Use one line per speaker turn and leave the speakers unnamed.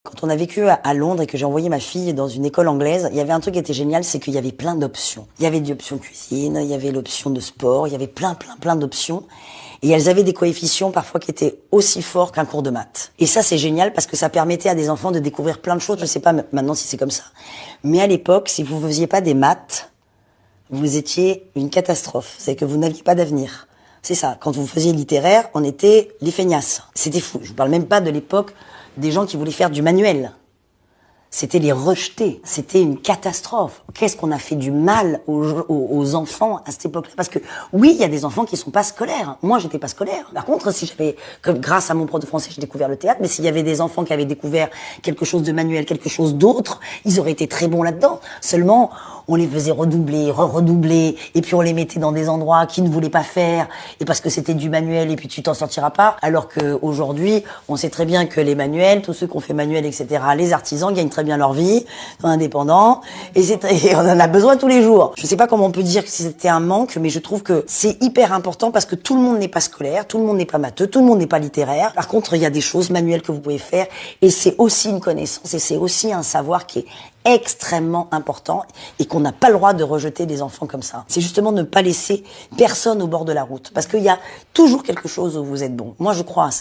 Quand on a vécu à Londres et que j'ai envoyé ma fille dans une école anglaise, il y avait un truc qui était génial, c'est qu'il y avait plein d'options. Il y avait l'option cuisine, il y avait l'option de sport, il y avait plein d'options. Et elles avaient des coefficients parfois qui étaient aussi forts qu'un cours de maths. Et ça, c'est génial parce que ça permettait à des enfants de découvrir plein de choses. Je ne sais pas maintenant si c'est comme ça. Mais à l'époque, si vous ne faisiez pas des maths, vous étiez une catastrophe. C'est que vous n'aviez pas d'avenir. C'est ça. Quand vous faisiez littéraire, on était les feignasses. C'était fou. Je ne parle même pas de l'époque des gens qui voulaient faire du manuel. C'était les rejeter. C'était une catastrophe. Qu'est-ce qu'on a fait du mal aux enfants à cette époque-là? Parce que oui, il y a des enfants qui sont pas scolaires. Moi, j'étais pas scolaire. Par contre, si j'avais, comme grâce à mon prof de français, j'ai découvert le théâtre, mais s'il y avait des enfants qui avaient découvert quelque chose de manuel, quelque chose d'autre, ils auraient été très bons là-dedans. Seulement, on les faisait redoubler, redoubler, et puis on les mettait dans des endroits qu'ils ne voulaient pas faire, et parce que c'était du manuel, et puis tu t'en sortiras pas. Alors que aujourd'hui, on sait très bien que les manuels, tous ceux qui ont fait manuel, etc., les artisans gagnent très bien leur vie, sont indépendants, et on en a besoin tous les jours. Je sais pas comment on peut dire que c'était un manque, mais je trouve que c'est hyper important parce que tout le monde n'est pas scolaire, tout le monde n'est pas matheux, tout le monde n'est pas littéraire. Par contre, il y a des choses manuelles que vous pouvez faire, et c'est aussi une connaissance, et c'est aussi un savoir qui est extrêmement important et qu'on n'a pas le droit de rejeter des enfants comme ça. C'est justement ne pas laisser personne au bord de la route parce qu'il y a toujours quelque chose où vous êtes bon. Moi, je crois à ça.